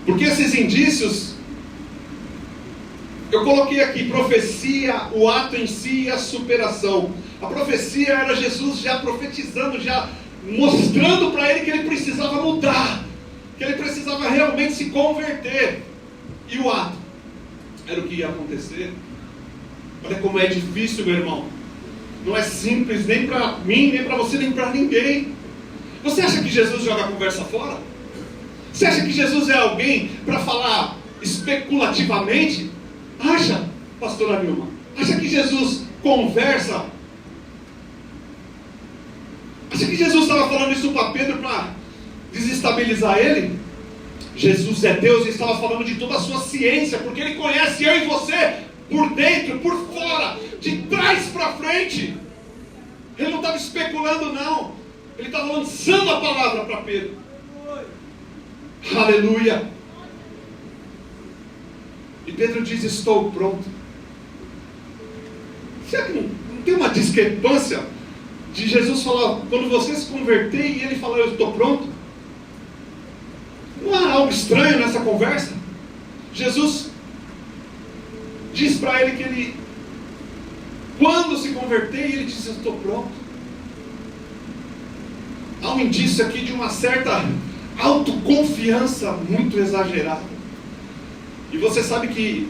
Porque esses indícios, eu coloquei aqui, profecia, o ato em si e a superação. A profecia era Jesus já profetizando, já mostrando para ele que ele precisava mudar, que ele precisava realmente se converter. E o ato era o que ia acontecer. Olha como é difícil, meu irmão. Não é simples nem para mim, nem para você, nem para ninguém. Você acha que Jesus joga a conversa fora? Você acha que Jesus é alguém para falar especulativamente? Acha, pastora Nilma? Acha que Jesus conversa? Acha que Jesus estava falando isso para Pedro para desestabilizar ele? Jesus é Deus e estava falando de toda a sua ciência, porque Ele conhece eu e você por dentro, por fora, de trás para frente. Ele não estava especulando, não. Ele estava lançando a palavra para Pedro. Aleluia. E Pedro diz: estou pronto. Será que não tem uma discrepância de Jesus falar, quando você se converter, e ele falar, eu estou pronto? Não há algo estranho nessa conversa? Jesus diz para ele que ele, quando se converter, ele diz, eu estou pronto. Há um indício aqui de uma certa autoconfiança muito exagerada. E você sabe que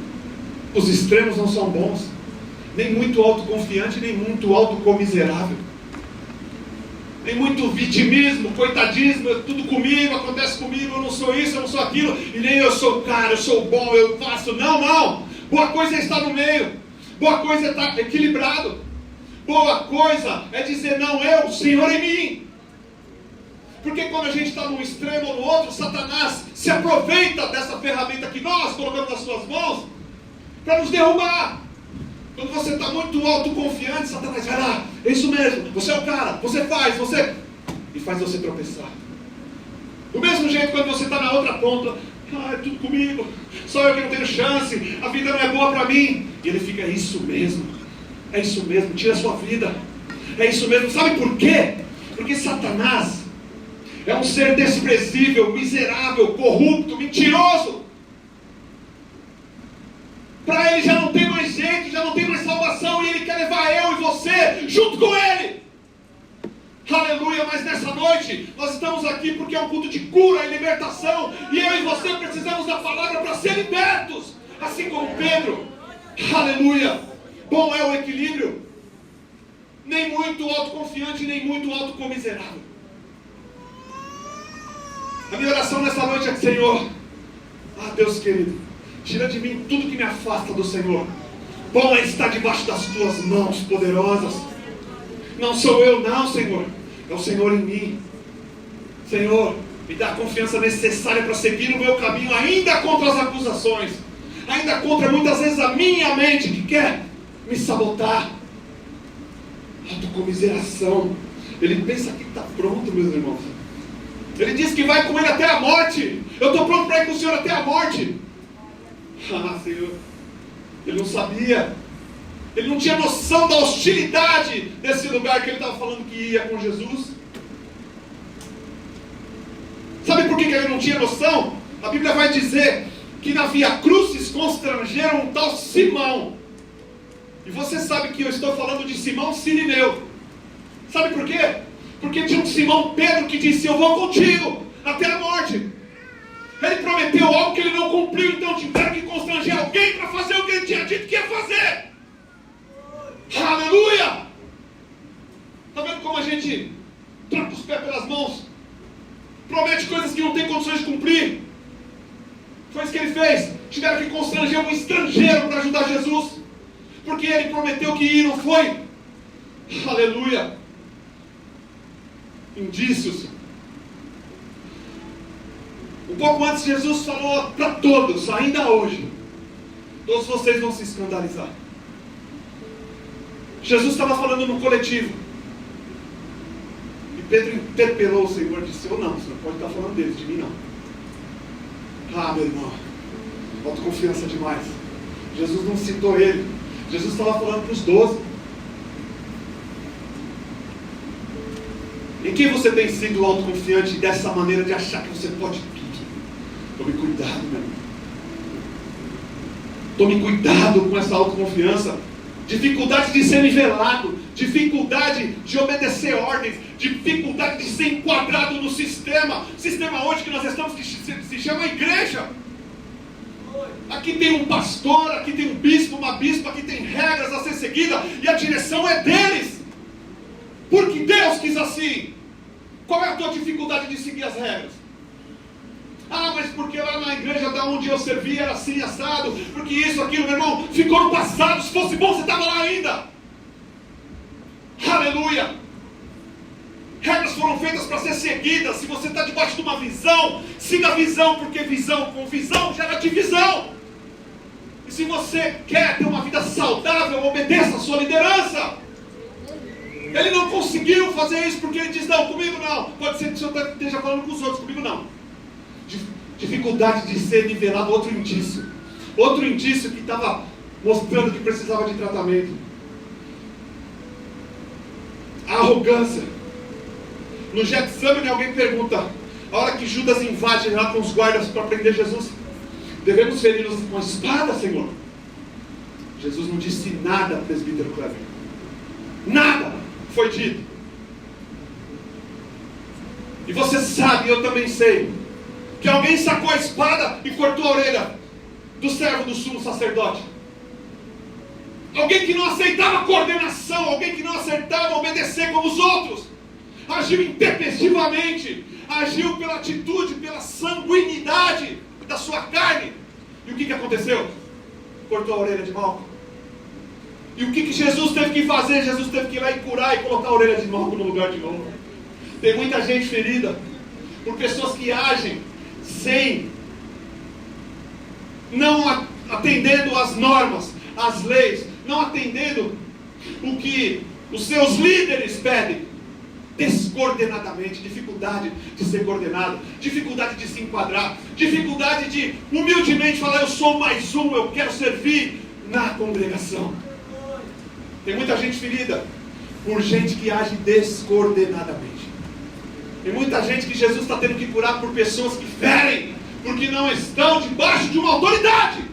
os extremos não são bons. Nem muito autoconfiante, nem muito autocomiserável. Nem muito vitimismo, coitadismo, é tudo comigo, acontece comigo, eu não sou isso, eu não sou aquilo, e nem eu sou o cara, eu sou bom, eu faço. Não, não. Boa coisa é estar no meio. Boa coisa é estar equilibrado. Boa coisa é dizer, não, eu, o Senhor em mim. Porque quando a gente está num extremo ou no outro, Satanás se aproveita dessa ferramenta que nós colocamos nas suas mãos para nos derrubar. Quando você está muito autoconfiante, Satanás vai lá, é isso mesmo, você é o cara, você faz, e faz você tropeçar. Do mesmo jeito, quando você está na outra ponta, é tudo comigo, só eu que não tenho chance, a vida não é boa para mim. E ele fica, é isso mesmo, tira a sua vida, é isso mesmo. Sabe por quê? Porque Satanás é um ser desprezível, miserável, corrupto, mentiroso. Para ele já não tem mais jeito, já não tem mais salvação, e ele quer levar eu e você junto com ele. Aleluia, mas nessa noite nós estamos aqui porque é um culto de cura e libertação, e eu e você precisamos da palavra para ser libertos, assim como Pedro. Aleluia. Bom é o equilíbrio, nem muito autoconfiante, nem muito autocomiserável. A minha oração nessa noite é que, Senhor, Deus querido, tira de mim tudo que me afasta do Senhor. Bom é estar debaixo das tuas mãos poderosas. Não sou eu não, Senhor, é o Senhor em mim. Senhor, me dá a confiança necessária para seguir o meu caminho, ainda contra as acusações, ainda contra muitas vezes a minha mente que quer me sabotar. Autocomiseração. Ele pensa que está pronto, meus irmãos. Ele diz que vai com ele até a morte. Eu estou pronto para ir com o Senhor até a morte. Senhor, ele não sabia, ele não tinha noção da hostilidade desse lugar que ele estava falando que ia com Jesus. Sabe por que ele não tinha noção? A Bíblia vai dizer que na Via Crucis constrangeram um tal Simão. E você sabe que eu estou falando de Simão Cirineu. Sabe por quê? Porque tinha um Simão Pedro que disse, eu vou contigo até a morte. Ele prometeu algo que ele não cumpriu, então tiveram que constranger alguém para fazer o que ele tinha dito que ia fazer. Aleluia! Está vendo como a gente troca os pés pelas mãos? Promete coisas que não tem condições de cumprir. Foi isso que ele fez. Tiveram que constranger um estrangeiro para ajudar Jesus, porque ele prometeu que ia, não foi? Aleluia! Indícios. Um pouco antes Jesus falou para todos, ainda hoje, todos vocês vão se escandalizar. Jesus estava falando no coletivo, e Pedro interpelou o Senhor e disse, eu não, você não pode estar falando deles, de mim não. Meu irmão, autoconfiança demais. Jesus não citou ele, Jesus estava falando para os 12. Em quem você tem sido autoconfiante dessa maneira de achar que você pode tudo? Tome cuidado, meu irmão. Tome cuidado com essa autoconfiança. Dificuldade de ser nivelado, dificuldade de obedecer ordens, dificuldade de ser enquadrado no sistema. Sistema hoje que nós estamos, que se chama igreja. Aqui tem um pastor, aqui tem um bispo, uma bispa, aqui tem regras a ser seguidas, e a direção é deles, porque Deus quis assim. Qual é a tua dificuldade de seguir as regras? Ah, mas porque lá na igreja da onde eu servi era assim, assado, porque isso, aquilo, meu irmão, ficou no passado. Se fosse bom, você estava lá ainda. Aleluia. Regras foram feitas para ser seguidas. Se você está debaixo de uma visão, siga a visão, porque visão com visão gera divisão. E se você quer ter uma vida saudável, obedeça a sua liderança. Ele não conseguiu fazer isso porque ele diz, não, comigo não. Pode ser que o senhor esteja falando com os outros, comigo não. Dificuldade de ser nivelado, outro indício que estava mostrando que precisava de tratamento. A arrogância. No Getsemane alguém pergunta, a hora que Judas invade lá com os guardas para prender Jesus, devemos feri-los com a espada, Senhor? Jesus não disse nada, presbítero Cleber. Nada foi dito. E você sabe, eu também sei, que alguém sacou a espada e cortou a orelha do servo do sumo sacerdote. Alguém que não aceitava coordenação, alguém que não aceitava obedecer como os outros, agiu intempestivamente, agiu pela atitude, pela sanguinidade da sua carne. E o que aconteceu? Cortou a orelha de Malco. E o que Jesus teve que fazer? Jesus teve que ir lá e curar e colocar a orelha de Malco no lugar de novo. Tem muita gente ferida por pessoas que agem não atendendo às normas, às leis, não atendendo o que os seus líderes pedem, descoordenadamente, dificuldade de ser coordenado, dificuldade de se enquadrar, dificuldade de humildemente falar, eu sou mais um, eu quero servir na congregação. Tem muita gente ferida por gente que age descoordenadamente. Tem muita gente que Jesus está tendo que curar por pessoas que ferem, porque não estão debaixo de uma autoridade.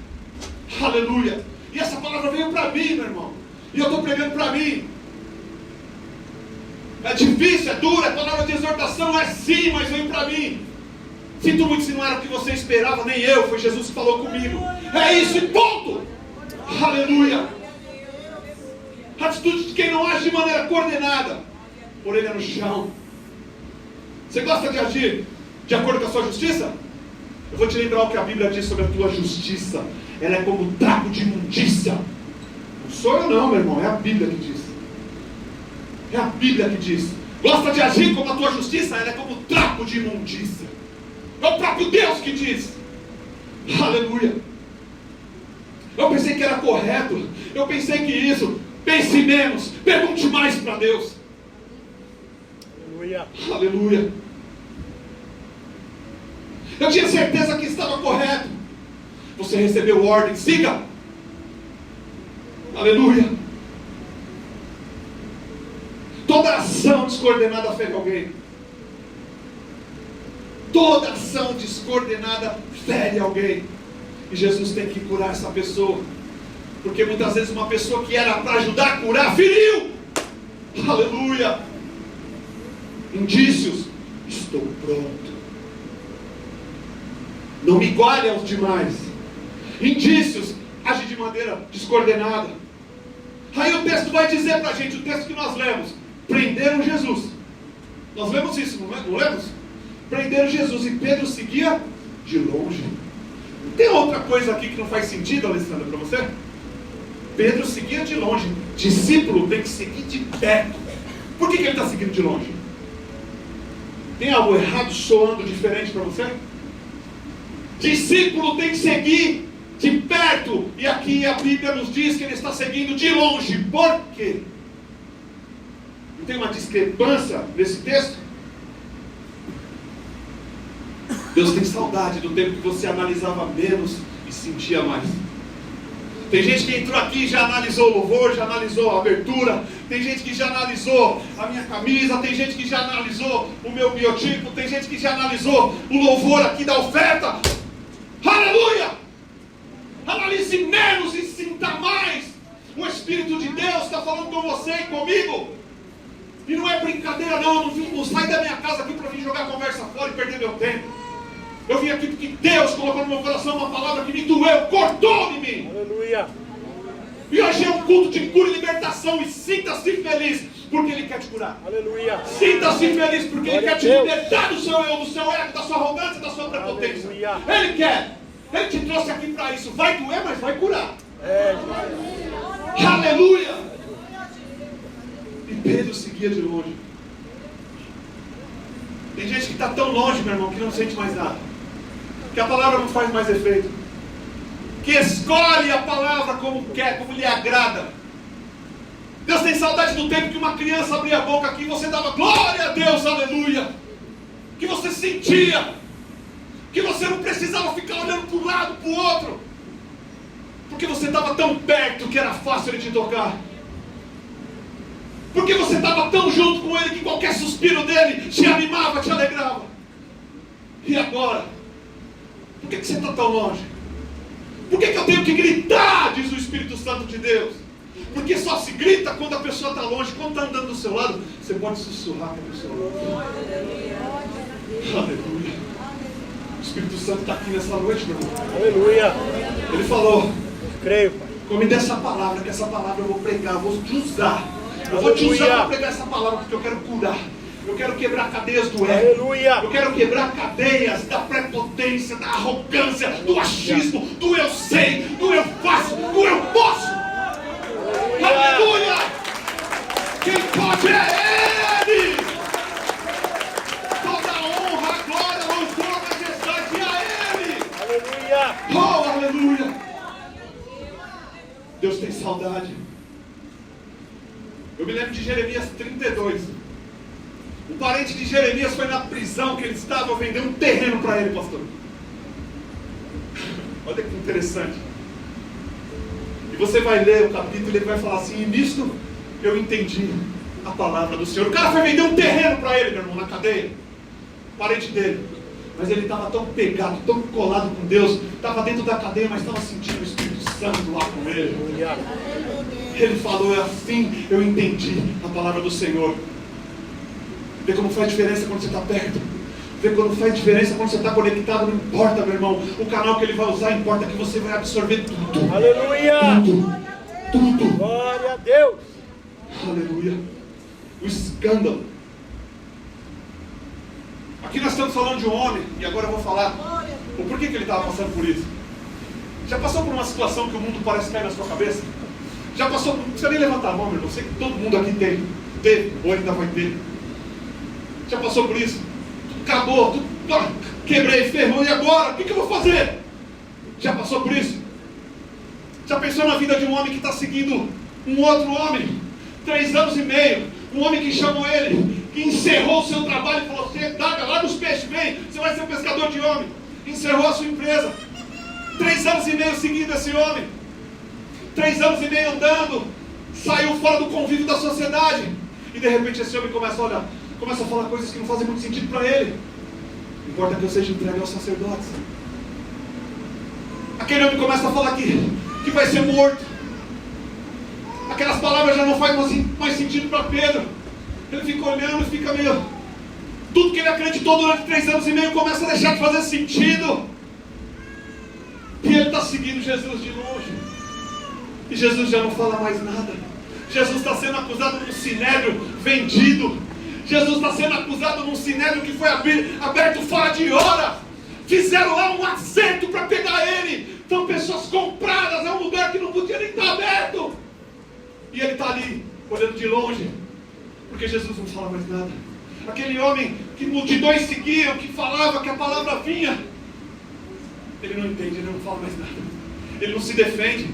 Aleluia. E essa palavra veio para mim, meu irmão. E eu estou pregando para mim. É difícil, é duro, é palavra de exortação, é sim, mas veio para mim. Sinto muito se não era o que você esperava, nem eu, foi Jesus que falou comigo. É isso e ponto. Aleluia. Atitude de quem não age de maneira coordenada. Orelha no chão. Você gosta de agir de acordo com a sua justiça? Eu vou te lembrar o que a Bíblia diz sobre a tua justiça. Ela é como um trapo de imundícia. Não sou eu não, meu irmão, é a Bíblia que diz. É a Bíblia que diz. Gosta de agir como a tua justiça? Ela é como um trapo de imundícia. É o próprio Deus que diz. Aleluia. Eu pensei que era correto. Eu pensei que isso. Pense menos. Pergunte mais para Deus. Aleluia. Aleluia. Eu tinha certeza que estava correto. Você recebeu ordem, siga. Aleluia. Toda ação descoordenada fere alguém. Toda ação descoordenada fere alguém. E Jesus tem que curar essa pessoa. Porque muitas vezes uma pessoa que era para ajudar a curar, feriu. Aleluia. Indícios. Estou pronto. Não me iguale aos demais. Indícios. Age de maneira descoordenada. Aí o texto vai dizer para a gente, o texto que nós lemos. Prenderam Jesus. Nós lemos isso, não lemos? Prenderam Jesus e Pedro seguia de longe. Tem outra coisa aqui que não faz sentido, Alessandra, para você? Pedro seguia de longe. Discípulo tem que seguir de perto. Por que ele está seguindo de longe? Tem algo errado soando diferente para você? Discípulo tem que seguir de perto. E aqui a Bíblia nos diz que ele está seguindo de longe. Por quê? Não tem uma discrepância nesse texto? Deus tem saudade do tempo que você analisava menos e sentia mais. Tem gente que entrou aqui e já analisou o louvor, já analisou a abertura. Tem gente que já analisou a minha camisa. Tem gente que já analisou o meu biotipo. Tem gente que já analisou o louvor aqui da oferta. Aleluia! Analise menos e sinta mais. O Espírito de Deus está falando com você e comigo. E não é brincadeira não. Eu não saio da minha casa aqui para vir jogar a conversa fora e perder meu tempo. Eu vim aqui porque Deus colocou no meu coração uma palavra que me doeu, cortou em mim. Aleluia. E hoje é um culto de cura e libertação. E sinta-se feliz, porque Ele quer te curar. Aleluia. Sinta-se feliz, porque Ele Glória quer te a Deus. libertar do seu eu, do seu ego, da sua arrogância, da sua prepotência. Aleluia. Ele quer. Ele te trouxe aqui para isso. Vai doer, mas vai curar. Aleluia. E Pedro seguia de longe. Tem gente que está tão longe, meu irmão, que não sente mais nada. Que a palavra não faz mais efeito. Que escolhe a palavra como quer, como lhe agrada. Deus tem saudade do tempo que uma criança abria a boca aqui e você dava glória a Deus, aleluia. Que você sentia. Que você não precisava ficar olhando para um lado, para o outro. Porque você estava tão perto que era fácil Ele te tocar. Porque você estava tão junto com Ele que qualquer suspiro dele te animava, te alegrava. E agora? Por que você está tão longe? Por que eu tenho que gritar, diz o Espírito Santo de Deus? Porque só se grita quando a pessoa está longe. Quando está andando do seu lado, você pode sussurrar com a pessoa. Aleluia. O Espírito Santo está aqui nessa noite, meu irmão. Aleluia. Ele falou: Creio, Pai. come dessa palavra, que essa palavra eu vou pregar, eu vou te usar. Eu vou te usar para pregar essa palavra, porque eu quero curar. Eu quero quebrar cadeias do ego. Aleluia. Eu quero quebrar cadeias da prepotência, da arrogância, do achismo, do eu sei, do eu faço, do eu posso. Aleluia! Quem pode é Ele! Toda honra, glória, louvor, majestade a Ele! Aleluia. Oh, aleluia! Deus tem saudade. Eu me lembro de Jeremias 32. O parente de Jeremias foi na prisão que ele estava, vender um terreno para ele, pastor. Olha que interessante. E você vai ler o capítulo e ele vai falar assim: e nisto eu entendi a palavra do Senhor. O cara foi vender um terreno para ele, meu irmão, na cadeia. Parente dele. Mas ele estava tão pegado, tão colado com Deus. Estava dentro da cadeia, mas estava sentindo o Espírito Santo lá com ele. Ele falou: é assim eu entendi a palavra do Senhor. Vê como faz diferença quando você está perto. Vê como faz diferença quando você está conectado. Não importa, meu irmão, o canal que ele vai usar, importa que você vai absorver tudo. Aleluia. Tudo. Glória a Deus. Aleluia. O escândalo. Aqui nós estamos falando de um homem, e agora eu vou falar o porquê que ele estava passando por isso. Já passou por uma situação que o mundo parece cair na sua cabeça? Já passou por... Não precisa nem levantar a mão, meu irmão. Eu sei que todo mundo aqui teve, ou ainda vai ter. Já passou por isso? Tudo acabou, tudo... quebrei, ferrou, e agora? O que eu vou fazer? Já passou por isso? Já pensou na vida de um homem que está seguindo um outro homem? 3 anos e meio. Um homem que chamou ele, que encerrou o seu trabalho e falou: você daga lá dos peixes, vem, você vai ser um pescador de homem. Encerrou a sua empresa. 3 anos e meio seguindo esse homem. 3 anos e meio andando. Saiu fora do convívio da sociedade. E de repente esse homem começa a olhar, começa a falar coisas que não fazem muito sentido para ele. Importa que eu seja entregue aos sacerdotes. Aquele homem começa a falar que vai ser morto. Aquelas palavras já não fazem mais sentido para Pedro. Ele fica olhando e fica meio... Tudo que ele acreditou durante 3 anos e meio começa a deixar de fazer sentido. E ele está seguindo Jesus de longe. E Jesus já não fala mais nada. Jesus está sendo acusado num sinédrio vendido. Jesus está sendo acusado num sinédrio que foi aberto fora de hora. Fizeram lá um assento para pegar ele. São pessoas compradas. É um lugar que não podia nem estar aberto. E ele está ali, olhando de longe. Porque Jesus não fala mais nada. Aquele homem que multidões seguiam, que falava que a palavra vinha. Ele não entende, ele não fala mais nada. Ele não se defende.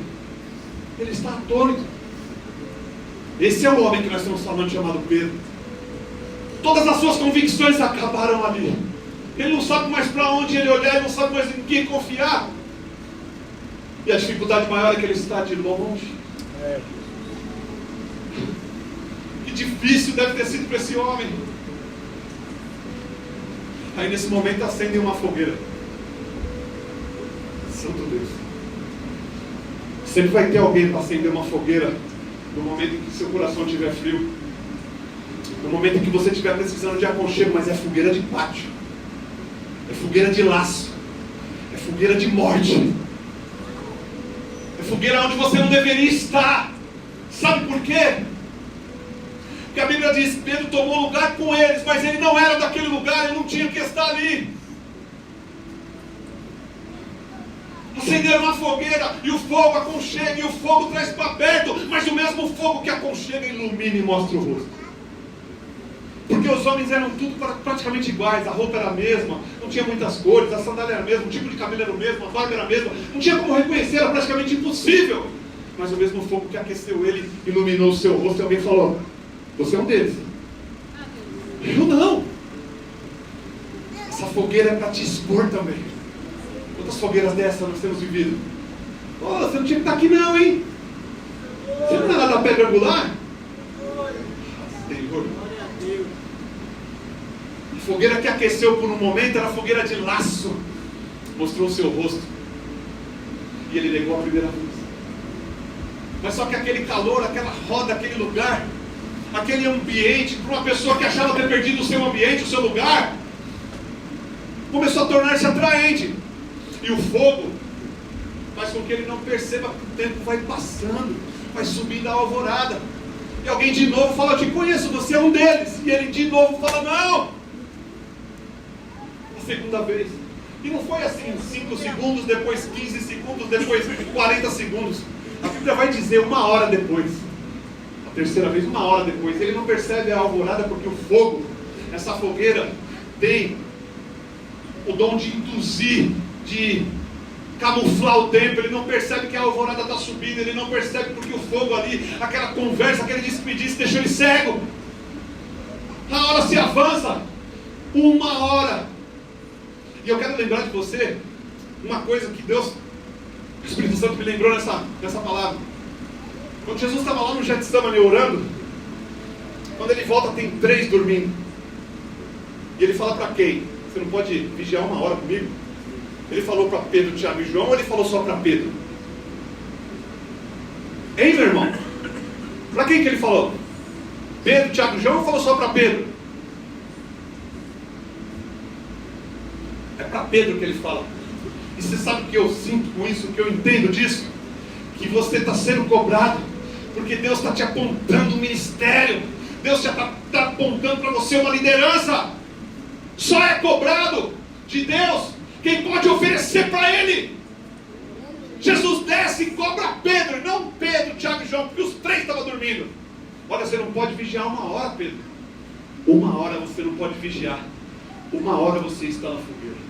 Ele está atônito. Esse é o homem que nós estamos falando, chamado Pedro. Todas as suas convicções acabaram ali. Ele não sabe mais para onde ele olhar, ele não sabe mais em quem confiar. E a dificuldade maior é que ele está de longe. Que difícil deve ter sido para esse homem. Aí nesse momento acendem uma fogueira. Santo Deus. Sempre vai ter alguém para acender uma fogueira no momento em que seu coração estiver frio, no momento em que você estiver precisando de aconchego, mas é fogueira de pátio, é fogueira de laço, é fogueira de morte, é fogueira onde você não deveria estar. Sabe por quê? Porque a Bíblia diz: Pedro tomou lugar com eles, mas ele não era daquele lugar, ele não tinha que estar ali. Acenderam uma fogueira, e o fogo aconchega, e o fogo traz para perto, mas o mesmo fogo que aconchega ilumina e mostra o rosto. Porque os homens eram tudo praticamente iguais, a roupa era a mesma, não tinha muitas cores, a sandália era a mesma, o tipo de cabelo era o mesmo, a barba era a mesma, não tinha como reconhecer, era praticamente impossível. Mas o mesmo fogo que aqueceu ele iluminou o seu rosto, e alguém falou: você é um deles. Eu não. Essa fogueira é para te expor também. Quantas fogueiras dessas nós temos vivido? Oh, você não tinha que estar aqui não, hein? Você não é lá da pedra angular? Senhor. A fogueira que aqueceu por um momento era a fogueira de laço. Mostrou o seu rosto. E ele negou a primeira vez. Mas só que aquele calor, aquela roda, aquele lugar, aquele ambiente, para uma pessoa que achava ter perdido o seu ambiente, o seu lugar, começou a tornar-se atraente. E o fogo faz com que ele não perceba que o tempo vai passando, vai subindo a alvorada. E alguém de novo fala: eu te conheço, você é um deles. E ele de novo fala: não. A segunda vez. E não foi assim, 5 segundos, depois 15 segundos, depois 40 segundos. A Bíblia vai dizer 1 hora depois. A terceira vez, 1 hora depois. Ele não percebe a alvorada porque o fogo, essa fogueira, tem o dom de induzir, de camuflar o tempo. Ele não percebe que a alvorada está subindo, ele não percebe porque o fogo ali, aquela conversa, aquele disse-me-disse, deixou ele cego. A hora se avança, 1 hora. E eu quero lembrar de você uma coisa que Deus, o Espírito Santo me lembrou nessa palavra. Quando Jesus estava lá no Getsemane orando, quando ele volta tem 3 dormindo, e ele fala para quem? Você não pode vigiar 1 hora comigo? Ele falou para Pedro, Tiago e João, ou ele falou só para Pedro? Hein, meu irmão? Para quem que ele falou? Pedro, Tiago e João, ou falou só para Pedro? É para Pedro que ele fala. E você sabe o que eu sinto com isso, o que eu entendo disso? Que você está sendo cobrado, porque Deus está te apontando um ministério, Deus está apontando para você uma liderança. Só é cobrado de Deus quem pode oferecer para Ele. Jesus desce e cobra Pedro, não Pedro, Tiago e João, porque os 3 estavam dormindo. Olha, você não pode vigiar 1 hora, Pedro. 1 hora você não pode vigiar. 1 hora você está na fogueira.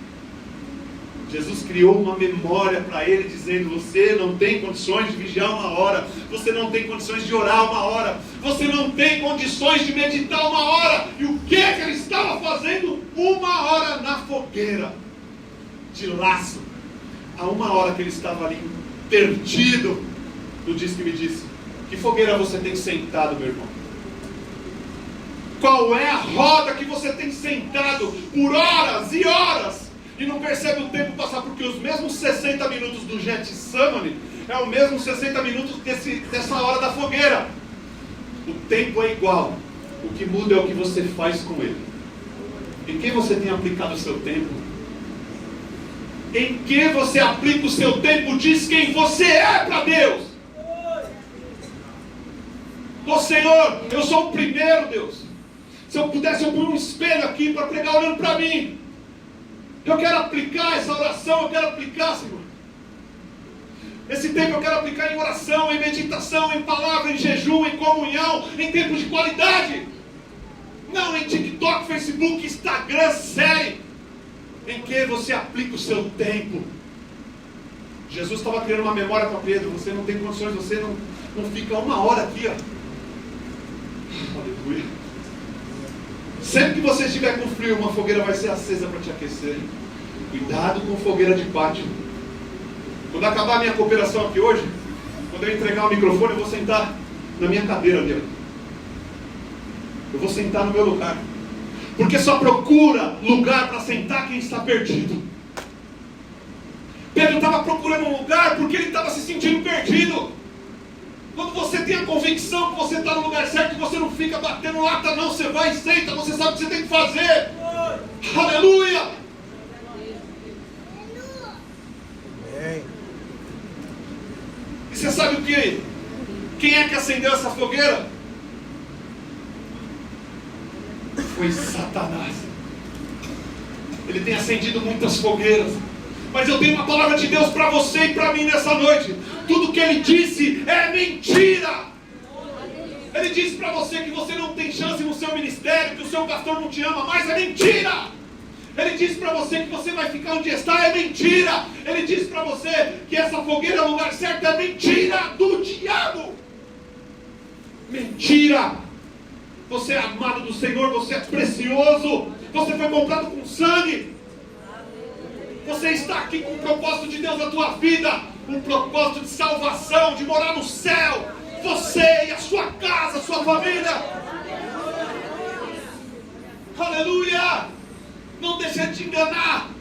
Jesus criou uma memória para ele, dizendo: você não tem condições de vigiar 1 hora, você não tem condições de orar 1 hora, você não tem condições de meditar 1 hora. E o que ele estava fazendo? 1 hora na fogueira de laço. Há 1 hora que ele estava ali perdido no Diz que me disse. Que fogueira você tem sentado, meu irmão? Qual é a roda que você tem sentado por horas e horas e não percebe o tempo passar? Porque os mesmos 60 minutos do Getsemane é o mesmo 60 minutos dessa hora da fogueira. O tempo é igual, o que muda é o que você faz com ele. Em quem você tem aplicado o seu tempo? Em que você aplica o seu tempo diz quem você é para Deus. Ô Senhor, eu sou o primeiro, Deus. Se eu pudesse, eu pôr um espelho aqui para pregar olhando para mim. Eu quero aplicar essa oração, eu quero aplicar, Senhor. Esse tempo eu quero aplicar em oração, em meditação, em palavra, em jejum, em comunhão, em tempo de qualidade. Não em TikTok, Facebook, Instagram, série. Em que você aplica o seu tempo. Jesus estava criando uma memória para Pedro. Você não tem condições, você não fica 1 hora aqui, ó. Aleluia. Sempre que você estiver com frio, uma fogueira vai ser acesa para te aquecer. Cuidado com fogueira de pátio. Quando acabar a minha cooperação aqui hoje, quando eu entregar o microfone, eu vou sentar na minha cadeira ali, ó. Eu vou sentar no meu lugar. Porque só procura lugar para sentar quem está perdido. Pedro estava procurando foi num lugar porque ele estava se sentindo perdido. Quando você tem a convicção que você está no lugar certo, que você não fica batendo lata não, você vai e senta, você sabe o que você tem que fazer. Aleluia! Amém. E você sabe o que? Quem é que acendeu essa fogueira? Foi Satanás. Ele tem acendido muitas fogueiras. Mas eu tenho uma palavra de Deus para você e para mim nessa noite. Tudo que ele disse é mentira. Ele disse para você que você não tem chance no seu ministério, que o seu pastor não te ama mais, é mentira. Ele disse para você que você vai ficar onde está, é mentira. Ele disse para você que essa fogueira é o lugar certo, é mentira do diabo. Mentira. Você é amado do Senhor, você é precioso, você foi comprado com sangue. Você está aqui com o propósito de Deus na tua vida, um propósito de salvação, de morar no céu. Você e a sua casa, a sua família. Aleluia! Não deixe ele te enganar.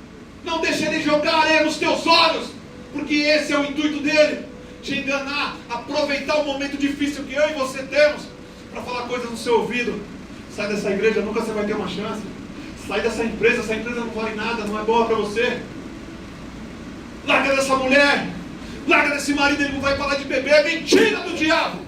Não deixe ele jogar areia nos teus olhos, porque esse é o intuito dele, te enganar, aproveitar o momento difícil que eu e você temos para falar coisas no seu ouvido. Sai dessa igreja, nunca você vai ter uma chance. Sai dessa empresa, essa empresa não vale nada, não é boa para você. Larga dessa mulher, larga desse marido, ele não vai parar de beber, é mentira do diabo.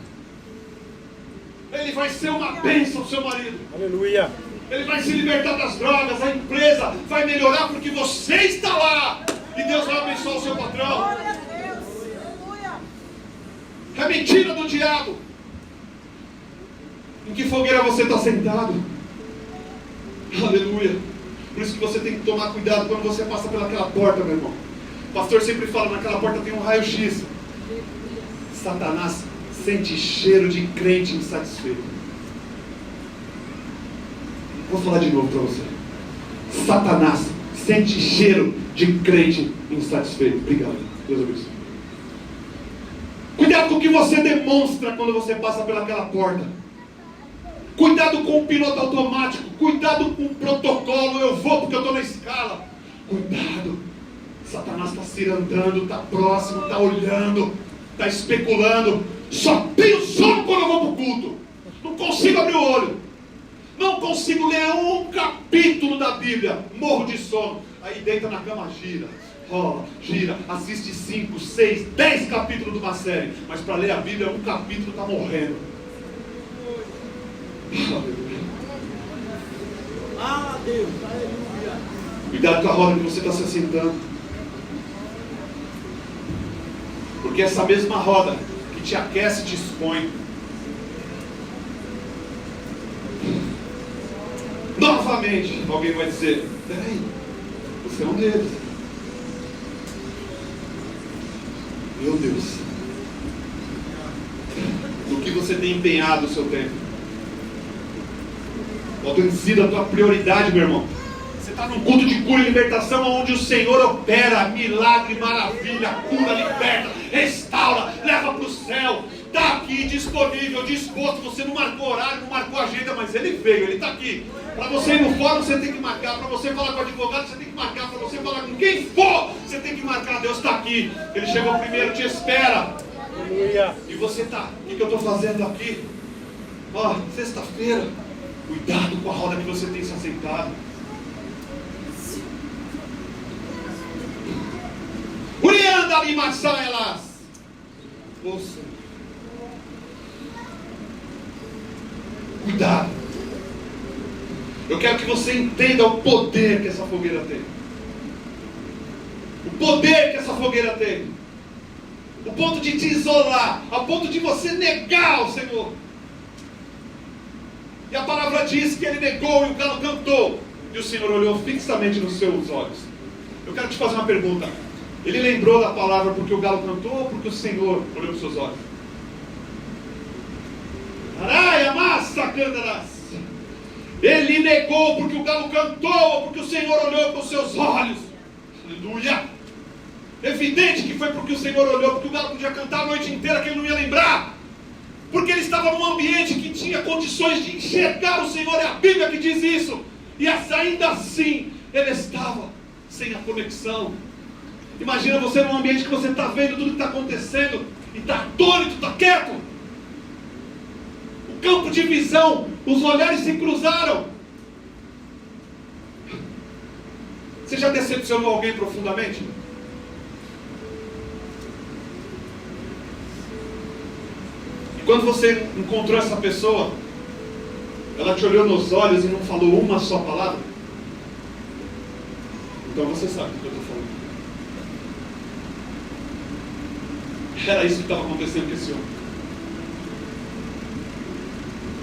Ele vai ser uma bênção ao seu marido. Aleluia. Ele vai se libertar das drogas, a empresa vai melhorar porque você está lá. E Deus vai abençoar o seu patrão. É mentira do diabo. Em que fogueira você está sentado? Aleluia. Por isso que você tem que tomar cuidado quando você passa pelaquela porta, meu irmão. O pastor sempre fala, naquela porta tem um raio-x. Satanás sente cheiro de crente insatisfeito. Vou falar de novo para você. Satanás sente cheiro de crente insatisfeito. Obrigado. Deus abençoe. Cuidado com o que você demonstra quando você passa pelaquela porta. Cuidado com o piloto automático. Cuidado com o protocolo. Eu vou porque eu estou na escala. Cuidado. Satanás está cirandando, está próximo, está olhando, está especulando. Só tenho sono quando eu vou para o culto. Não consigo abrir o olho. Não consigo ler um capítulo da Bíblia. Morro de sono. Aí deita na cama, gira. Rola, gira, assiste 5, 6, 10 capítulos de uma série. Mas para ler a Bíblia, um capítulo está morrendo. Ah, Deus, aleluia. Cuidado com a roda que você está se assentando. Porque essa mesma roda que te aquece e te expõe. Novamente, alguém vai dizer: peraí, você é um deles. Meu Deus. No que você tem empenhado o seu tempo? Qual tem sido a tua prioridade, meu irmão? Você está num culto de cura e libertação, onde o Senhor opera milagre, maravilha, cura, liberta, restaura, leva para o céu. Está aqui disponível, disposto. Você não marcou horário, não marcou agenda, mas ele veio, ele está aqui. Para você ir no fórum, você tem que marcar. Para você falar com o advogado, você tem que marcar. Para você falar com quem for, você tem que marcar. Deus está aqui. Ele chegou primeiro, te espera. Aleluia. E você está, o que eu estou fazendo aqui? Ó, sexta-feira. Cuidado com a roda que você tem se aceitado. Urianda ali, elas. Ouça. Cuidado. Eu quero que você entenda o poder que essa fogueira tem. O poder que essa fogueira tem. O ponto de te isolar, a ponto de você negar o Senhor. E a palavra diz que ele negou e o galo cantou. E o Senhor olhou fixamente nos seus olhos. Eu quero te fazer uma pergunta. Ele lembrou da palavra porque o galo cantou ou porque o Senhor olhou nos seus olhos? Araia, massa, candarás. Ele negou porque o galo cantou ou porque o Senhor olhou com os seus olhos? Aleluia. Evidente que foi porque o Senhor olhou, porque o galo podia cantar a noite inteira que ele não ia lembrar. Porque ele estava num ambiente que tinha condições de enxergar o Senhor, é a Bíblia que diz isso. E ainda assim, ele estava sem a conexão. Imagina você num ambiente que você está vendo tudo que está acontecendo e está atônito, está quieto. O campo de visão, os olhares se cruzaram. Você já decepcionou alguém profundamente? E quando você encontrou essa pessoa, ela te olhou nos olhos e não falou uma só palavra? Então você sabe do que eu estou falando. Era isso que estava acontecendo com esse homem.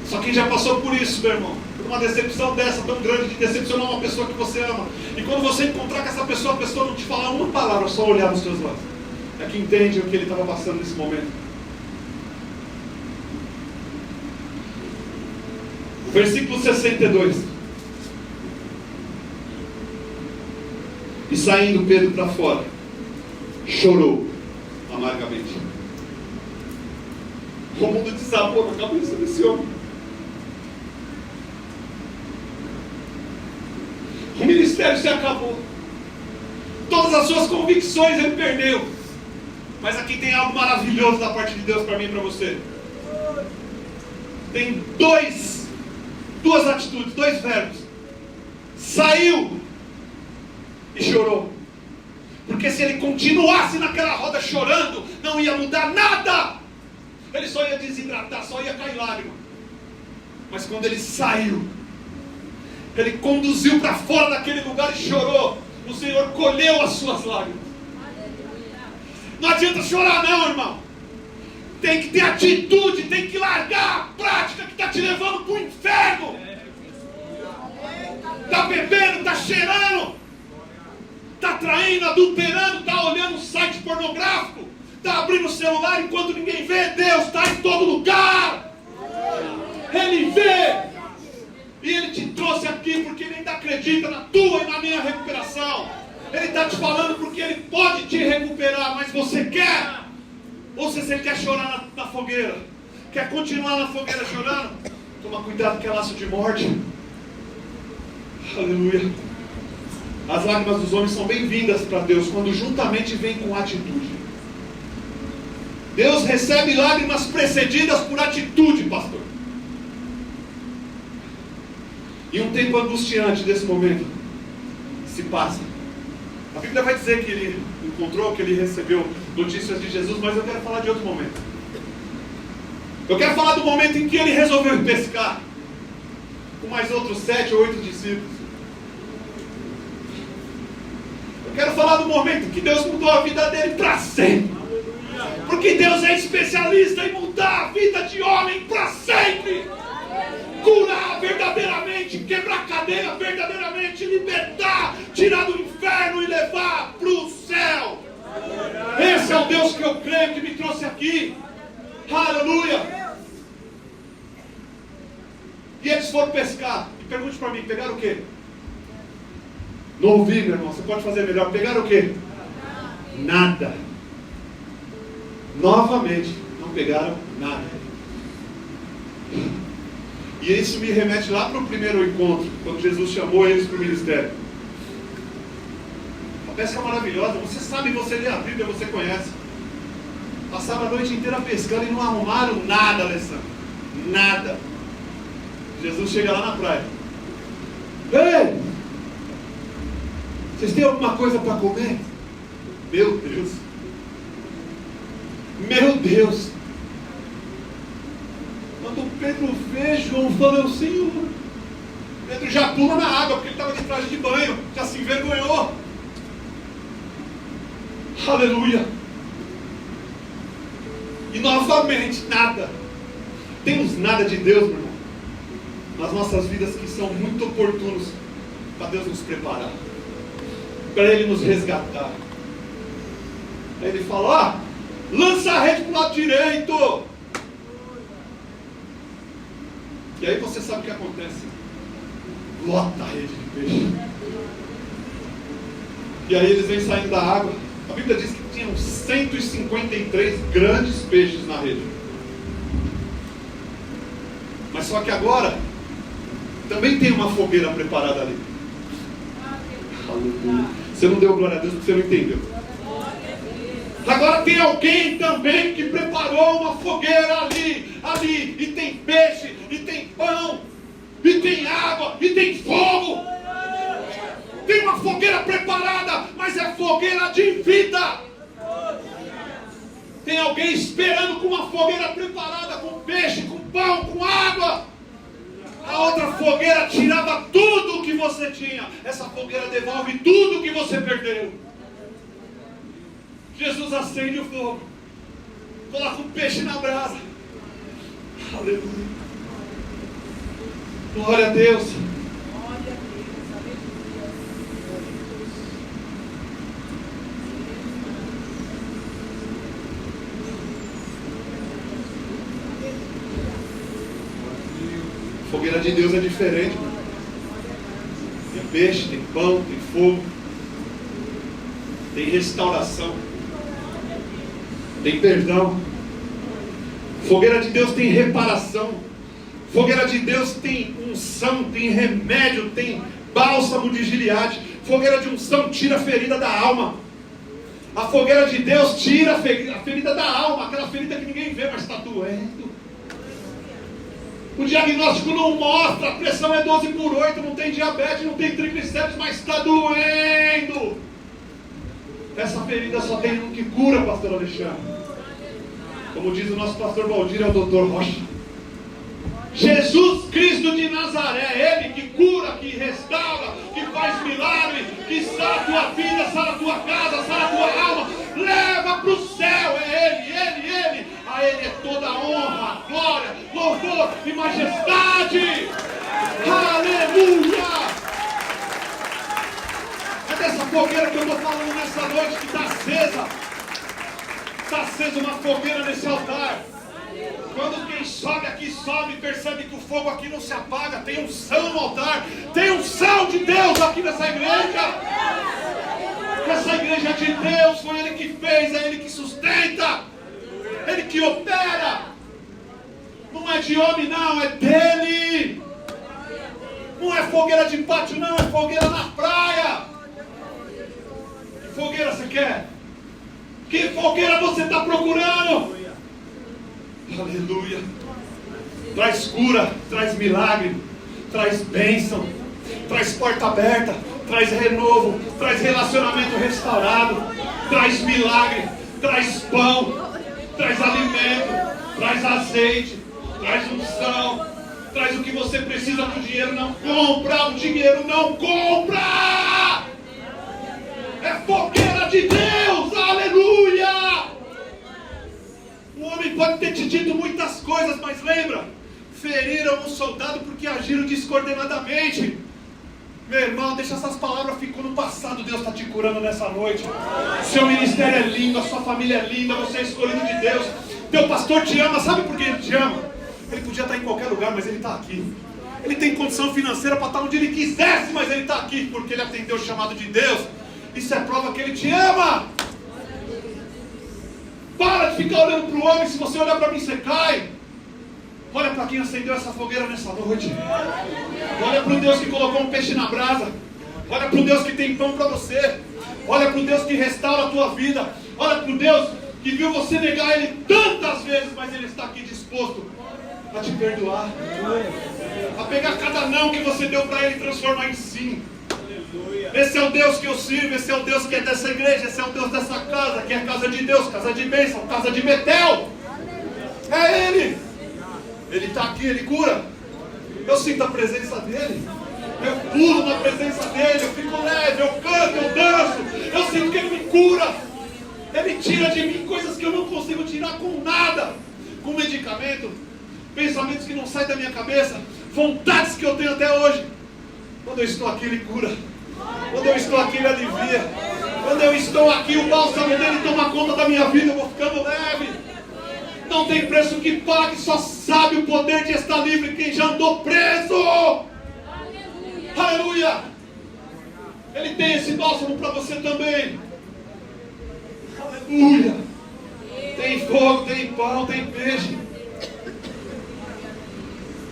Só quem já passou por isso, meu irmão, por uma decepção dessa tão grande, de decepcionar uma pessoa que você ama, e quando você encontrar com essa pessoa, a pessoa não te falar uma palavra, só olhar nos seus olhos, é que entende o que ele estava passando nesse momento. O versículo 62. E saindo Pedro para fora, chorou amargamente. O mundo desabou na cabeça desse homem. O ministério se acabou. Todas as suas convicções ele perdeu. Mas aqui tem algo maravilhoso da parte de Deus para mim e para você. Tem duas atitudes, dois verbos. Saiu e chorou. Porque se ele continuasse naquela roda chorando, não ia mudar nada. Ele só ia desidratar, só ia cair lágrima. Mas quando ele saiu, ele conduziu para fora daquele lugar e chorou, o Senhor colheu as suas lágrimas. Não adianta chorar não, irmão. Tem que ter atitude, tem que largar a prática que está te levando para o inferno. Está bebendo, está cheirando, está traindo, adulterando, está olhando um site pornográfico, está abrindo o celular enquanto ninguém vê. Deus está em todo lugar. Ele vê. E Ele te trouxe aqui porque Ele ainda acredita na tua e na minha recuperação. Ele está te falando porque Ele pode te recuperar. Mas você quer? Ou você quer chorar na fogueira? Quer continuar na fogueira chorando? Toma cuidado que é laço de morte. Aleluia. As lágrimas dos homens são bem-vindas para Deus quando juntamente vêm com atitude. Deus recebe lágrimas precedidas por atitude, pastor. E um tempo angustiante desse momento se passa. A Bíblia vai dizer que ele encontrou, que ele recebeu notícias de Jesus, mas eu quero falar de outro momento. Eu quero falar do momento em que ele resolveu ir pescar com mais outros 7 ou 8 discípulos. Eu quero falar do momento em que Deus mudou a vida dele para sempre. Porque Deus é especialista em mudar a vida de homem para sempre. Curar verdadeiramente, quebrar cadeia verdadeiramente, libertar, tirar do inferno e levar para o céu. Esse é o Deus que eu creio, que me trouxe aqui. Aleluia. E eles foram pescar. E pergunte para mim, pegaram o quê? Não ouvi, meu irmão, você pode fazer melhor. Pegaram o quê? Nada. Novamente, não pegaram nada. E isso me remete lá para o primeiro encontro, quando Jesus chamou eles para o ministério. A pesca maravilhosa, você sabe, você lê a Bíblia, você conhece. Passaram a noite inteira pescando e não arrumaram nada, Alessandro. Nada. Jesus chega lá na praia. Ei! Vocês têm alguma coisa para comer? Meu Deus! Meu Deus! Quando Pedro vê, João fala, Senhor. Pedro já pula na água, porque ele estava de traje de banho, já se envergonhou. Aleluia. E novamente, nada. Temos nada de Deus, meu irmão, nas nossas vidas que são muito oportunos para Deus nos preparar, para Ele nos resgatar. Aí Ele fala, lança a rede para o lado direito. E aí você sabe o que acontece. Lota a rede de peixe. E aí eles vêm saindo da água. A Bíblia diz que tinham 153 grandes peixes na rede. Mas só que agora também tem uma fogueira preparada ali. Aleluia. Você não deu glória a Deus porque você não entendeu. Agora tem alguém também que preparou uma fogueira ali, e tem peixe, e tem pão, e tem água, e tem fogo. Tem uma fogueira preparada, mas é fogueira de vida. Tem alguém esperando com uma fogueira preparada, com peixe, com pão, com água. A outra fogueira tirava tudo o que você tinha. Essa fogueira devolve tudo que você perdeu. Jesus acende o fogo, coloca o peixe na brasa. Aleluia. Glória a Deus. A fogueira de Deus é diferente. Tem peixe, tem pão, tem fogo, tem restauração, tem perdão. Fogueira de Deus tem reparação. Fogueira de Deus tem unção, tem remédio, tem bálsamo de Gileade. Fogueira de unção tira a ferida da alma. A fogueira de Deus tira a ferida da alma, aquela ferida que ninguém vê, mas está doendo. O diagnóstico não mostra, a pressão é 12/8, não tem diabetes, não tem triglicéridos, mas está doendo. Essa ferida só tem um que cura, pastor Alexandre. Como diz o nosso pastor Valdir, é o doutor Rocha. Jesus Cristo de Nazaré, Ele que cura, que restaura, que faz milagre, que sara a tua vida, sara a tua casa, sara a tua alma, leva para o céu. É Ele. A Ele é toda honra, glória, louvor e majestade. Aleluia! É dessa fogueira que eu estou falando nessa noite, que está acesa. Está acesa uma fogueira nesse altar. Quando quem sobe aqui sobe, percebe que o fogo aqui não se apaga. Tem unção no altar. Tem unção de Deus aqui nessa igreja. Essa igreja é de Deus. Foi Ele que fez, é Ele que sustenta, Ele que opera. Não é de homem não, é dele. Não é fogueira de pátio não, é fogueira na praia. Que fogueira você quer? Que fogueira você está procurando? Aleluia. Traz cura, traz milagre, traz bênção, traz porta aberta, traz renovo, traz relacionamento restaurado, traz milagre, traz pão, traz alimento, traz azeite, traz unção, traz o que você precisa que o dinheiro não compra. O dinheiro não compra. É fogueira de Deus. Aleluia. O homem pode ter te dito muitas coisas, mas lembra, feriram um soldado porque agiram descoordenadamente. Meu irmão, deixa essas palavras, ficou no passado. Deus está te curando nessa noite. Seu ministério é lindo, a sua família é linda, você é escolhido de Deus. Teu pastor te ama, sabe por que ele te ama? Ele podia estar em qualquer lugar, mas ele está aqui. Ele tem condição financeira para estar onde ele quisesse, mas ele está aqui porque ele atendeu o chamado de Deus. Isso é prova que ele te ama. Para de ficar olhando para o homem. Se você olhar para mim, você cai. Olha para quem acendeu essa fogueira nessa noite. Olha para o Deus que colocou um peixe na brasa. Olha para o Deus que tem pão para você. Olha para o Deus que restaura a tua vida. Olha para o Deus que viu você negar Ele tantas vezes, mas Ele está aqui disposto a te perdoar, a pegar cada não que você deu para Ele e transformar em sim. Esse é o Deus que eu sirvo, esse é o Deus que é dessa igreja, esse é o Deus dessa casa, que é casa de Deus, casa de bênção, casa de Betel. É Ele. Ele está aqui, Ele cura. Eu sinto a presença dEle. Eu pulo na presença dEle, eu fico leve, eu canto, eu danço. Eu sinto que Ele me cura. Ele tira de mim coisas que eu não consigo tirar com nada. Com medicamento, pensamentos que não saem da minha cabeça, vontades que eu tenho até hoje. Quando eu estou aqui, Ele cura. Quando eu estou aqui, Ele alivia. Quando eu estou aqui, o bálsamo dEle toma conta da minha vida. Eu vou ficando leve. Não tem preço que pague. Só sabe o poder de estar livre quem já andou preso. Aleluia. Aleluia. Ele tem esse bálsamo para você também. Aleluia. Tem fogo, tem pão, tem peixe.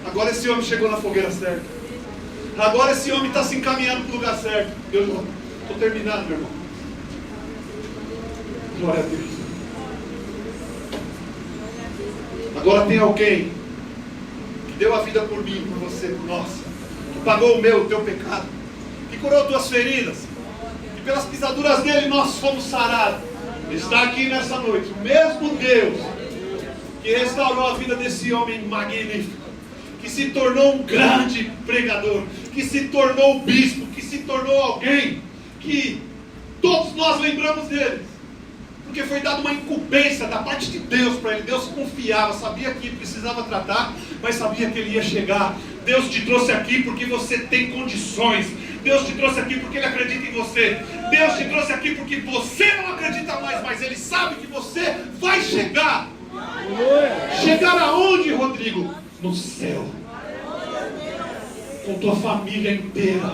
Agora esse homem chegou na fogueira certa. Agora esse homem está se encaminhando para o lugar certo. Eu estou terminando, meu irmão. Glória a Deus. Agora tem alguém que deu a vida por mim, por você, por nós, que pagou o teu pecado, que curou tuas feridas, e pelas pisaduras dele nós fomos sarados. Está aqui nessa noite o mesmo Deus que restaurou a vida desse homem magnífico, que se tornou um grande pregador, que se tornou bispo, que se tornou alguém que todos nós lembramos dele, porque foi dada uma incumbência da parte de Deus para ele. Deus confiava, sabia que precisava tratar, mas sabia que ele ia chegar. Deus te trouxe aqui porque você tem condições. Deus te trouxe aqui porque Ele acredita em você. Deus te trouxe aqui porque você não acredita mais, mas Ele sabe que você vai chegar. Chegar aonde, Rodrigo? No céu. Com tua família inteira,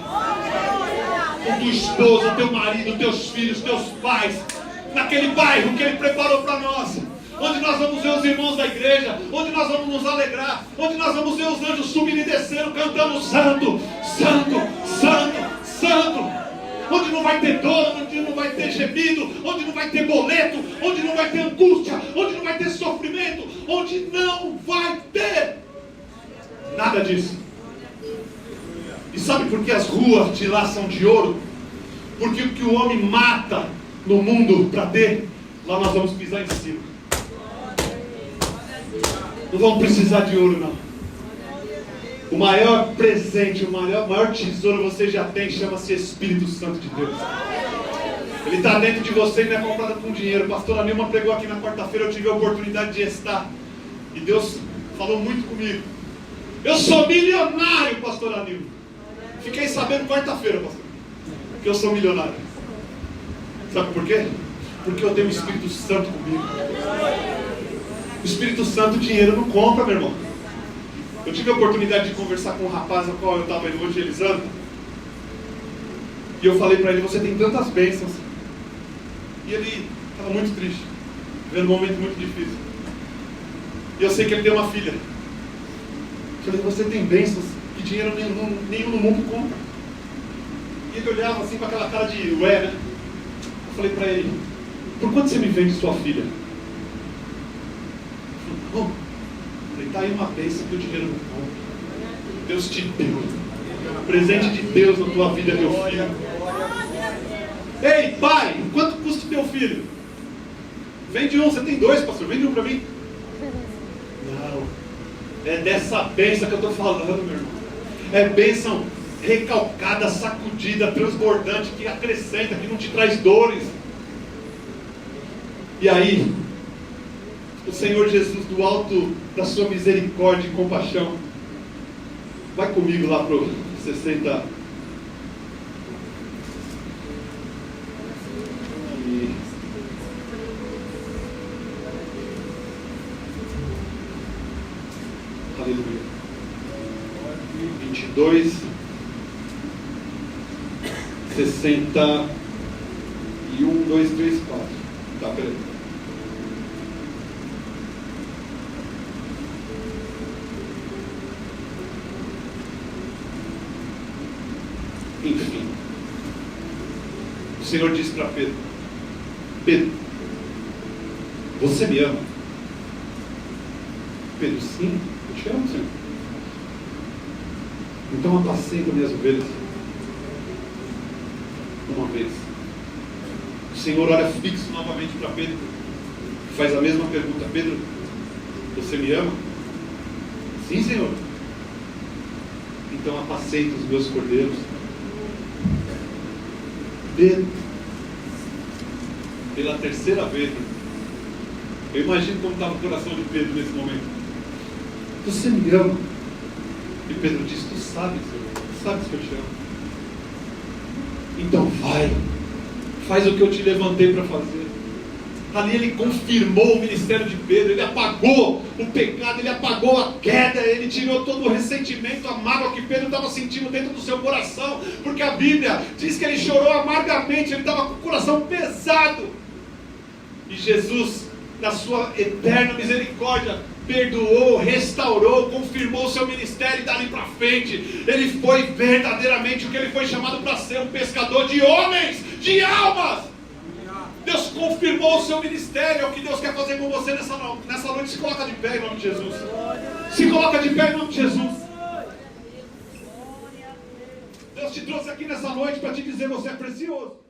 com tua esposa, teu marido, teus filhos, teus pais, naquele bairro que Ele preparou para nós, onde nós vamos ver os irmãos da igreja, onde nós vamos nos alegrar, onde nós vamos ver os anjos subindo e descendo, cantando santo, santo, santo, santo, onde não vai ter dor, onde não vai ter gemido, onde não vai ter boleto, onde não vai ter angústia, onde não vai ter sofrimento, onde não vai ter nada disso. E sabe por que as ruas de lá são de ouro? Porque o que o homem mata no mundo para ter, lá nós vamos pisar em cima. Não vamos precisar de ouro, não. O maior presente, o maior tesouro você já tem, chama-se Espírito Santo de Deus. Ele está dentro de você e não é comprado com dinheiro. A pastora Nilma pregou aqui na quarta-feira, eu tive a oportunidade de estar, e Deus falou muito comigo. Eu sou milionário, pastora Nilma. Fiquei sabendo quarta-feira, pastor, que eu sou milionário. Sabe por quê? Porque eu tenho o Espírito Santo comigo. O Espírito Santo dinheiro não compra, meu irmão. Eu tive a oportunidade de conversar com um rapaz a qual eu estava evangelizando, e eu falei para ele: você tem tantas bênçãos. E ele estava muito triste, vivendo um momento muito difícil. E eu sei que ele tem uma filha. Eu falei: você tem bênçãos que dinheiro nenhum no mundo compra. E ele olhava assim com aquela cara de ué, né? Eu falei para ele: por quanto você me vende sua filha? Ele está aí uma bênção que o dinheiro não compra. Deus te deu. Presente de Deus na tua vida, meu filho. Ei, pai, quanto custa teu filho? Vende um, você tem dois, pastor, vende um para mim. Não, é dessa bênção que eu estou falando, meu irmão. É bênção recalcada, sacudida, transbordante, que acrescenta, que não te traz dores. E aí, o Senhor Jesus, do alto da sua misericórdia e compaixão, vai comigo lá para o 60. Aleluia. 22, 61, 2, 3, 4. Tá, peraí. Enfim, o Senhor disse para Pedro: Pedro, você me ama? Pedro: sim, eu te amo, Senhor. Então apacenta minhas ovelhas. Uma vez. O Senhor olha fixo novamente para Pedro, faz a mesma pergunta: Pedro, você me ama? Sim, Senhor. Então apacenta os meus cordeiros. Pedro, pela terceira vez, eu imagino como estava o coração de Pedro nesse momento. Você me ama? E Pedro disse: tu sabes, Senhor, tu sabes que eu te amo. Então vai, faz o que eu te levantei para fazer. Ali ele confirmou o ministério de Pedro, ele apagou o pecado, ele apagou a queda, ele tirou todo o ressentimento, a mágoa que Pedro estava sentindo dentro do seu coração, porque a Bíblia diz que ele chorou amargamente, ele estava com o coração pesado. E Jesus, na sua eterna misericórdia, perdoou, restaurou, confirmou o seu ministério, e dali para frente ele foi verdadeiramente o que ele foi chamado para ser: um pescador de homens, de almas. Deus confirmou o seu ministério. É o que Deus quer fazer com você nessa noite. Se coloca de pé em nome de Jesus. Se coloca de pé em nome de Jesus. Deus te trouxe aqui nessa noite para te dizer: você é precioso.